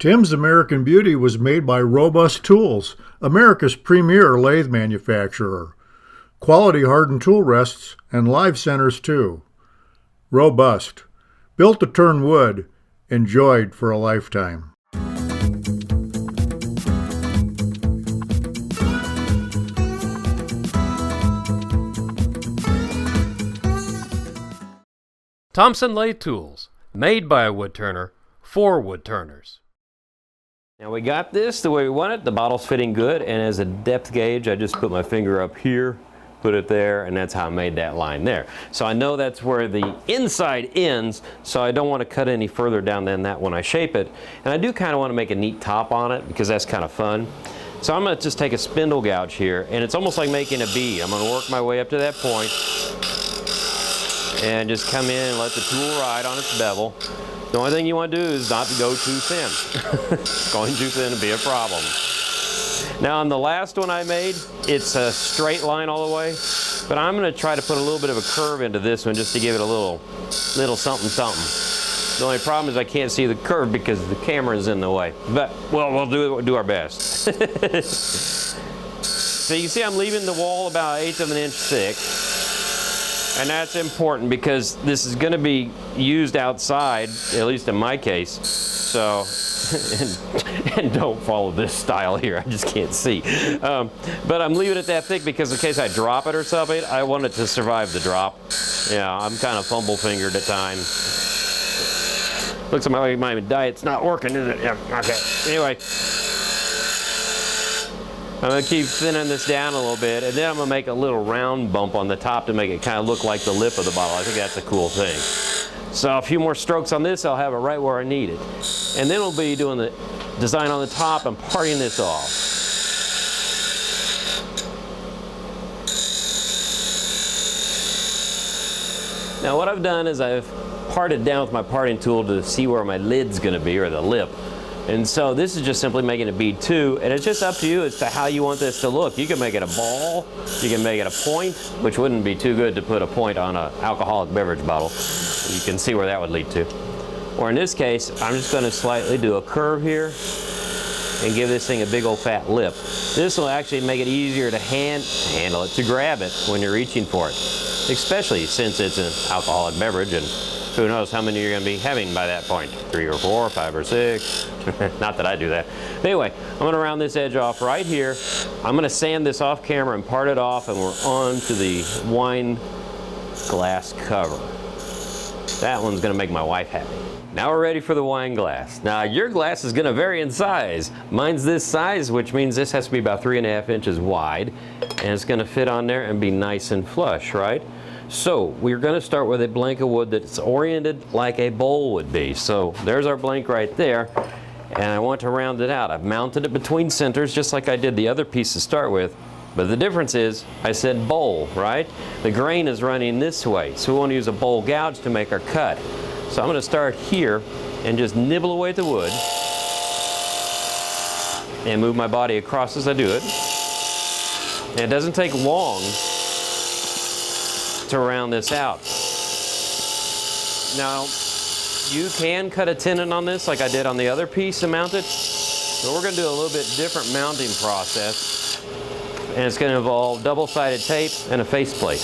Tim's American Beauty was made by Robust Tools, America's premier lathe manufacturer. Quality hardened tool rests and live centers too. Robust. Built to turn wood. Enjoyed for a lifetime. Thompson lathe tools, made by a woodturner, for woodturners. Now we got this the way we want it. The bottle's fitting good, and as a depth gauge, I just put my finger up here, put it there, and that's how I made that line there. So I know that's where the inside ends, so I don't want to cut any further down than that when I shape it. And I do kind of want to make a neat top on it because that's kind of fun. So I'm going to just take a spindle gouge here, and it's almost like making a bead. I'm going to work my way up to that point and just come in and let the tool ride on its bevel. The only thing you want to do is not to go too thin. Going too thin would be a problem. Now on the last one I made, it's a straight line all the way, but I'm going to try to put a little bit of a curve into this one just to give it a little something something. The only problem is I can't see the curve because the camera is in the way. But well, we'll do our best. So you see I'm leaving the wall about 1/8 of an inch thick. And that's important because this is going to be used outside, at least in my case. So, and don't follow this style here, I just can't see. But I'm leaving it that thick because in case I drop it or something, I want it to survive the drop. Yeah, I'm kind of fumble-fingered at times. Looks like my diet's not working, is it? Yeah, okay. Anyway. I'm going to keep thinning this down a little bit, and then I'm going to make a little round bump on the top to make it kind of look like the lip of the bottle. I think that's a cool thing. So a few more strokes on this, I'll have it right where I need it. And then we'll be doing the design on the top and parting this off. Now what I've done is I've parted down with my parting tool to see where my lid's going to be, or the lip. And so this is just simply making a bead too, and it's just up to you as to how you want this to look. You can make it a ball, you can make it a point, which wouldn't be too good to put a point on an alcoholic beverage bottle. You can see where that would lead to. Or in this case, I'm just going to slightly do a curve here and give this thing a big old fat lip. This will actually make it easier to handle it, to grab it when you're reaching for it, especially since it's an alcoholic beverage, and who knows how many you're going to be having by that point. 3 or 4, 5 or 6. Not that I do that. Anyway, I'm going to round this edge off right here. I'm going to sand this off camera and part it off, and we're on to the wine glass cover. That one's going to make my wife happy. Now we're ready for the wine glass. Now your glass is going to vary in size. Mine's this size, which means this has to be about 3.5 inches wide, and it's going to fit on there and be nice and flush, right? So we're going to start with a blank of wood that's oriented like a bowl would be. So there's our blank right there, and I want to round it out. I've mounted it between centers just like I did the other piece to start with, but the difference is I said bowl, right? The grain is running this way, so we want to use a bowl gouge to make our cut. So I'm going to start here and just nibble away at the wood and move my body across as I do it. And it doesn't take long to round this out. Now, you can cut a tenon on this like I did on the other piece and mount it, but we're going to do a little bit different mounting process, and it's going to involve double-sided tape and a faceplate.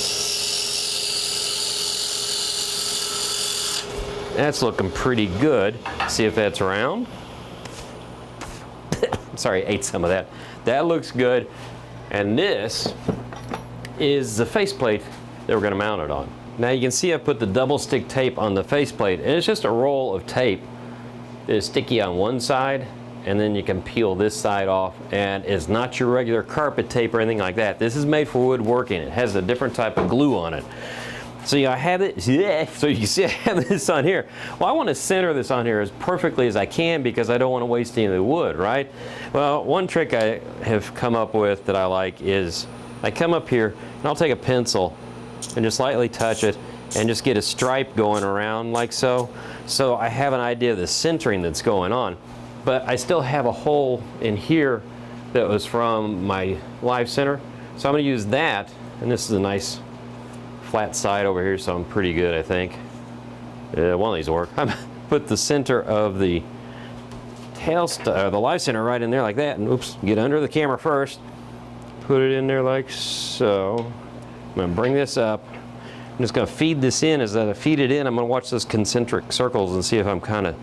That's looking pretty good. See if that's round. Sorry, I ate some of that. That looks good, and this is the faceplate that we're going to mount it on. Now you can see I put the double stick tape on the faceplate, and it's just a roll of tape that is sticky on one side, and then you can peel this side off, and it's not your regular carpet tape or anything like that. This is made for woodworking. It has a different type of glue on it. So I have it, so you can see I have this on here. Well, I want to center this on here as perfectly as I can because I don't want to waste any of the wood, right? Well, one trick I have come up with that I like is I come up here and I'll take a pencil and just lightly touch it and just get a stripe going around like so. So I have an idea of the centering that's going on. But I still have a hole in here that was from my live center. So I'm going to use that, and this is a nice flat side over here, so I'm pretty good, I think. One of these will work. I'm going to put the center of the the live center right in there like that, and oops, get under the camera first. Put it in there like so. I'm gonna bring this up. I'm just gonna feed this in. As I feed it in, I'm gonna watch those concentric circles and see if I'm kind of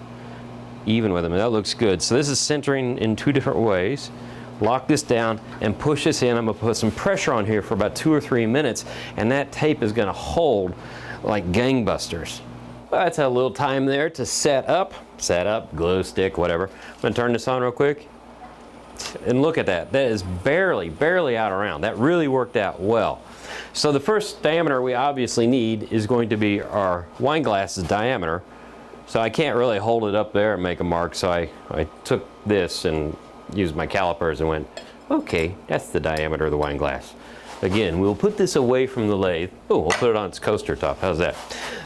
even with them. And that looks good. So this is centering in 2 different ways. Lock this down and push this in. I'm gonna put some pressure on here for about 2 or 3 minutes, and that tape is gonna hold like gangbusters. That's a little time there to set up, glue stick, whatever. I'm gonna turn this on real quick. And look at that. That is barely out around. That really worked out well. So the first diameter we obviously need is going to be our wine glass's diameter. So I can't really hold it up there and make a mark. So I took this and used my calipers and went, okay, that's the diameter of the wine glass. Again, we'll put this away from the lathe. Oh, we'll put it on its coaster top. How's that?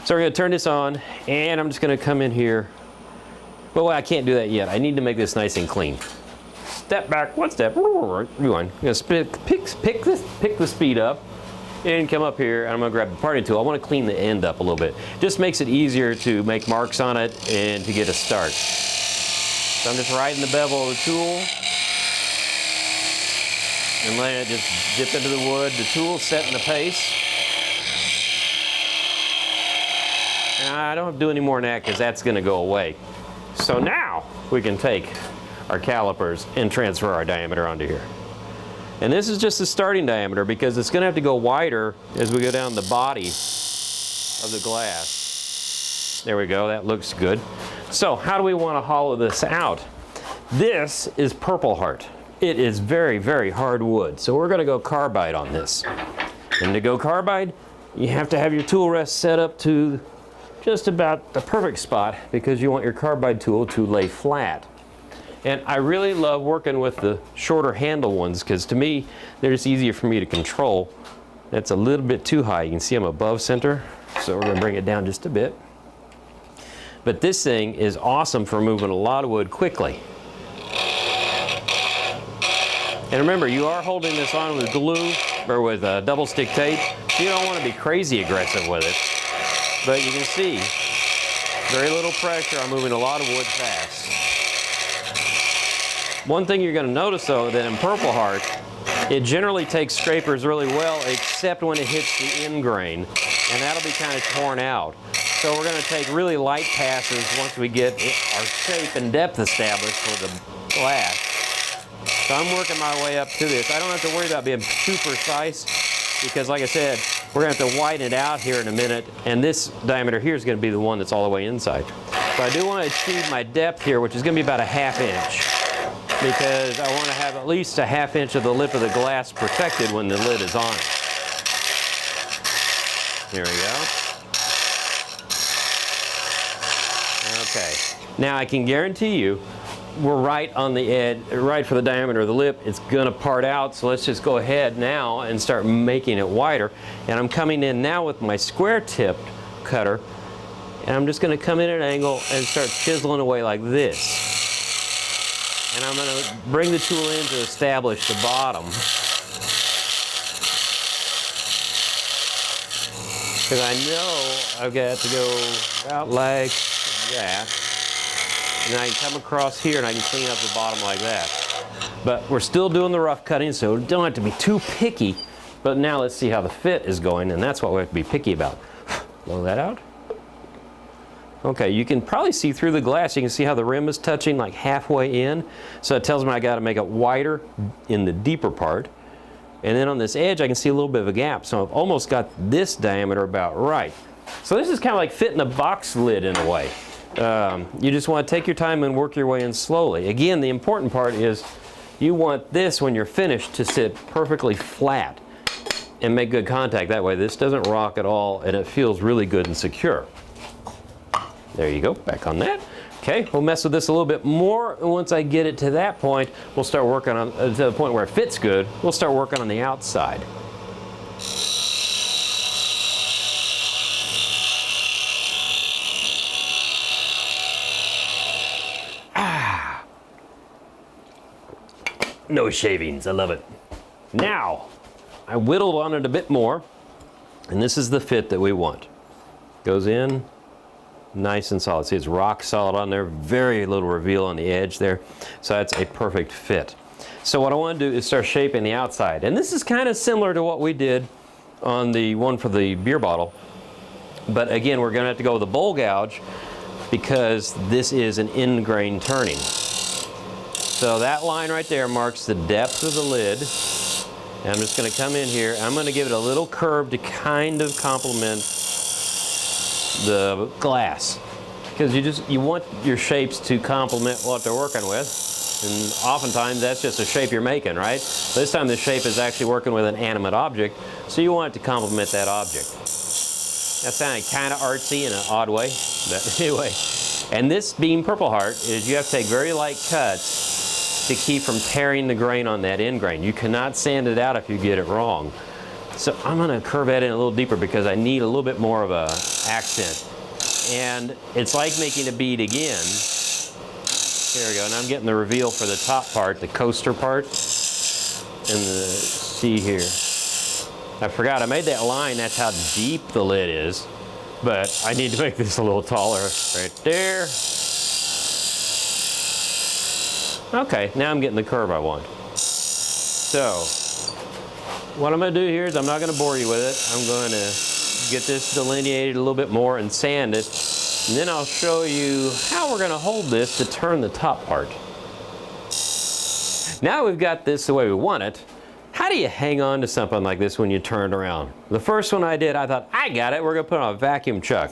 So we're gonna turn this on, and I'm just gonna come in here. Well, I can't do that yet. I need to make this nice and clean. Step back, 1 step, rewind. I'm gonna pick the speed up, and come up here, and I'm gonna grab the parting tool. I wanna clean the end up a little bit. Just makes it easier to make marks on it and to get a start. So I'm just riding the bevel of the tool, and letting it just dip into the wood. The tool's setting the pace. And I don't have to do any more than that because that's gonna go away. So now we can take our calipers and transfer our diameter onto here. And this is just the starting diameter because it's gonna have to go wider as we go down the body of the glass. There we go, that looks good. So how do we wanna hollow this out? This is Purple Heart. It is very hard wood. So we're gonna go carbide on this. And to go carbide, you have to have your tool rest set up to just about the perfect spot because you want your carbide tool to lay flat. And I really love working with the shorter handle ones because to me, they're just easier for me to control. That's a little bit too high. You can see I'm above center, so we're gonna bring it down just a bit. But this thing is awesome for moving a lot of wood quickly. And remember, you are holding this on with glue or with double stick tape. You don't want to be crazy aggressive with it. But you can see, very little pressure. I'm moving a lot of wood fast. One thing you're going to notice though, that in Purple Heart, it generally takes scrapers really well, except when it hits the end grain, and that'll be kind of torn out. So we're going to take really light passes once we get our shape and depth established for the glass. So I'm working my way up to this. I don't have to worry about being too precise because like I said, we're going to have to widen it out here in a minute, and this diameter here is going to be the one that's all the way inside. So I do want to achieve my depth here, which is going to be about a 1/2 inch, because I want to have at least a 1/2 inch of the lip of the glass protected when the lid is on it. Here we go. Okay. Now I can guarantee you we're right on the edge, right for the diameter of the lip. It's gonna part out, so let's just go ahead now and start making it wider. And I'm coming in now with my square tipped cutter, and I'm just gonna come in at an angle and start chiseling away like this. And I'm gonna bring the tool in to establish the bottom. Because I know I've got to go about like that. And then I can come across here and I can clean up the bottom like that. But we're still doing the rough cutting, so we don't have to be too picky. But now let's see how the fit is going, and that's what we have to be picky about. Blow that out. Okay, you can probably see through the glass. You can see how the rim is touching like halfway in. So it tells me I got to make it wider in the deeper part. And then on this edge, I can see a little bit of a gap. So I've almost got this diameter about right. So this is kind of like fitting a box lid in a way. You just want to take your time and work your way in slowly. Again, the important part is you want this, when you're finished, to sit perfectly flat and make good contact. That way this doesn't rock at all and it feels really good and secure. There you go, back on that. Okay, we'll mess with this a little bit more. Once I get it to that point, we'll start working on, to the point where it fits good, we'll start working on the outside. No shavings, I love it. Now, I whittled on it a bit more, and this is the fit that we want. Goes in nice and solid. See, it's rock solid on there, very little reveal on the edge there. So that's a perfect fit. So what I want to do is start shaping the outside. And this is kind of similar to what we did on the one for the beer bottle. But again, we're going to have to go with a bowl gouge because this is an end grain turning. So that line right there marks the depth of the lid. And I'm just going to come in here. I'm going to give it a little curve to kind of complement the glass, because you want your shapes to complement what they're working with. And oftentimes that's just a shape you're making, right? This time the shape is actually working with an animate object, so you want it to complement that object. That sounded kind of artsy in an odd way, but anyway. And this being Purple Heart is you have to take very light cuts to keep from tearing the grain on that end grain. You cannot sand it out if you get it wrong. So I'm going to curve that in a little deeper because I need a little bit more of a accent. And it's like making a bead again. There we go. And I'm getting the reveal for the top part, the coaster part. And see here. I forgot I made that line. That's how deep the lid is. But I need to make this a little taller right there. Okay, now I'm getting the curve I want. So what I'm going to do here is I'm not going to bore you with it. I'm going to get this delineated a little bit more and sand it. And then I'll show you how we're going to hold this to turn the top part. Now we've got this the way we want it. How do you hang on to something like this when you turn it around? The first one I did, I thought, I got it. We're going to put on a vacuum chuck.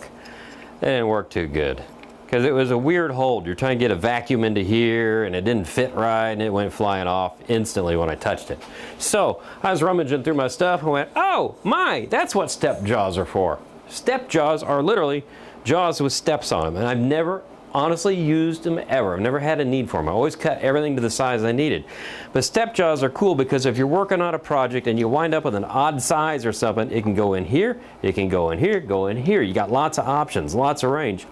It didn't work too good because it was a weird hold. You're trying to get a vacuum into here and it didn't fit right and it went flying off instantly when I touched it. So I was rummaging through my stuff and went, oh my, that's what step jaws are for. Step jaws are literally jaws with steps on them, and I've never honestly used them ever. I've never had a need for them. I always cut everything to the size I needed. But step jaws are cool because if you're working on a project and you wind up with an odd size or something, it can go in here, it can go in here, go in here. You got lots of options, lots of range.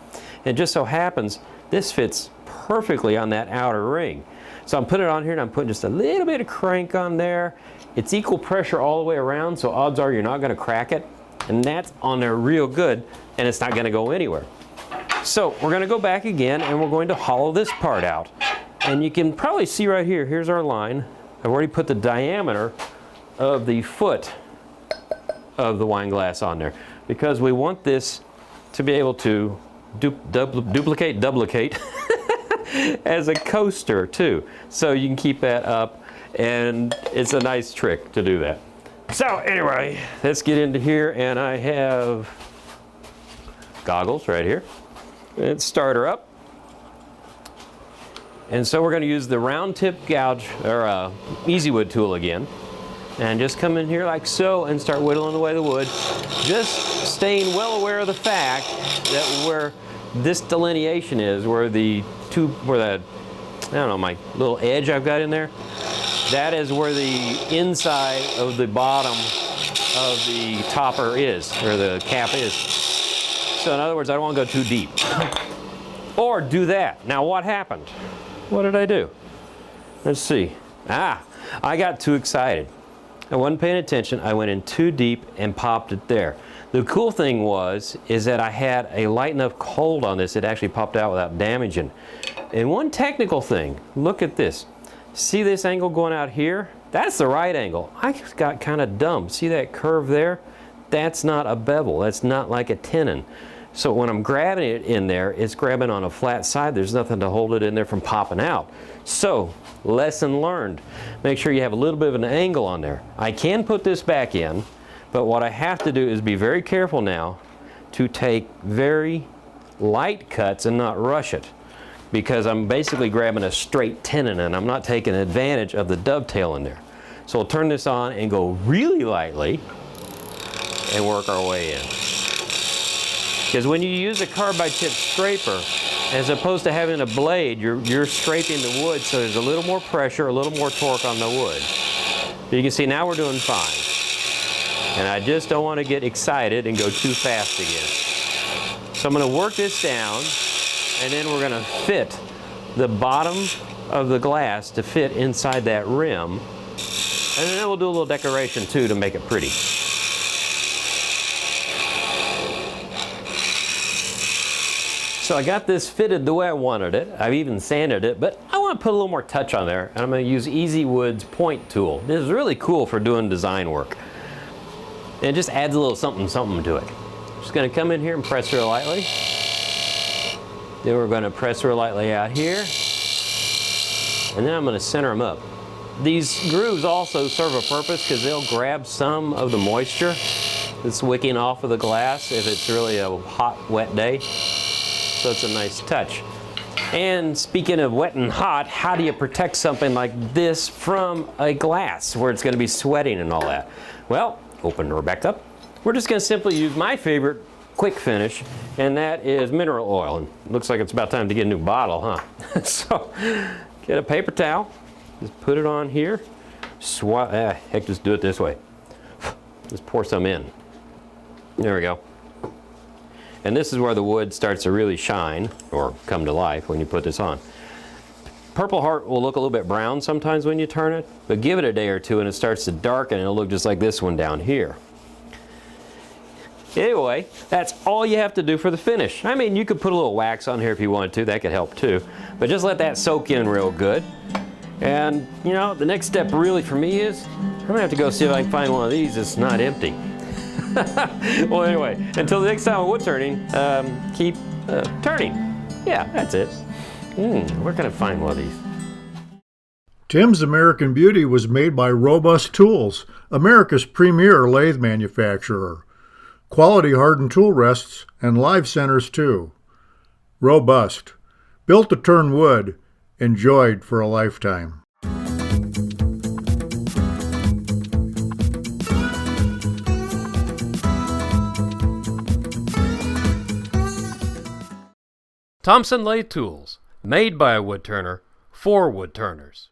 And it just so happens this fits perfectly on that outer ring. So I'm putting it on here and I'm putting just a little bit of crank on there. It's equal pressure all the way around, so odds are you're not going to crack it. And that's on there real good, and it's not going to go anywhere. So we're going to go back again and we're going to hollow this part out. And you can probably see right here, here's our line. I've already put the diameter of the foot of the wine glass on there because we want this to be able to duplicate as a coaster too. So you can keep that up, and it's a nice trick to do that. So anyway, let's get into here, and I have goggles right here. Let's start her up. And so we're going to use the round tip gouge or easy wood tool again, and just come in here like so and start whittling away the wood, just staying well aware of the fact that where this delineation is, where the I don't know, my little edge I've got in there, that is where the inside of the bottom of the topper is, or the cap is. So in other words, I don't want to go too deep. Or do that. Now what happened? What did I do? Let's see. I got too excited. I wasn't paying attention. I went in too deep and popped it there. The cool thing is that I had a light enough hold on this, it actually popped out without damaging. And one technical thing, look at this. See this angle going out here? That's the right angle. I got kind of dumb. See that curve there? That's not a bevel. That's not like a tenon. So when I'm grabbing it in there, it's grabbing on a flat side. There's nothing to hold it in there from popping out. So, lesson learned. Make sure you have a little bit of an angle on there. I can put this back in, but what I have to do is be very careful now to take very light cuts and not rush it, because I'm basically grabbing a straight tenon and I'm not taking advantage of the dovetail in there. So we'll turn this on and go really lightly and work our way in. Because when you use a carbide tip scraper, as opposed to having a blade, you're scraping the wood, so there's a little more pressure, a little more torque on the wood. You can see now we're doing fine. And I just don't want to get excited and go too fast again. So I'm going to work this down, and then we're going to fit the bottom of the glass to fit inside that rim. And then we'll do a little decoration too to make it pretty. So I got this fitted the way I wanted it. I've even sanded it, but I want to put a little more touch on there, and I'm going to use Easy Wood's point tool. This is really cool for doing design work. And it just adds a little something to it. Just going to come in here and press real lightly. Then we're going to press real lightly out here. And then I'm going to center them up. These grooves also serve a purpose because they'll grab some of the moisture that's wicking off of the glass if it's really a hot, wet day. So it's a nice touch. And speaking of wet and hot, how do you protect something like this from a glass where it's going to be sweating and all that? Well, open the door back up. We're just going to simply use my favorite quick finish, and that is mineral oil. And it looks like it's about time to get a new bottle, huh? So get a paper towel, just put it on here. Heck, just do it this way. Just pour some in. There we go. And this is where the wood starts to really shine or come to life when you put this on. Purple Heart will look a little bit brown sometimes when you turn it, but give it a day or two and it starts to darken and it'll look just like this one down here. Anyway, that's all you have to do for the finish. I mean, you could put a little wax on here if you wanted to, that could help too, but just let that soak in real good. And you know, the next step really for me is, I'm gonna have to go see if I can find one of these that's not empty. Well, anyway, until the next time on wood turning, keep turning. Yeah, that's it. Where can I find one of these? Tim's American Beauty was made by Robust Tools, America's premier lathe manufacturer. Quality hardened tool rests and live centers too. Robust. Built to turn wood. Enjoyed for a lifetime. Thompson Lathe Tools, made by a woodturner, for woodturners.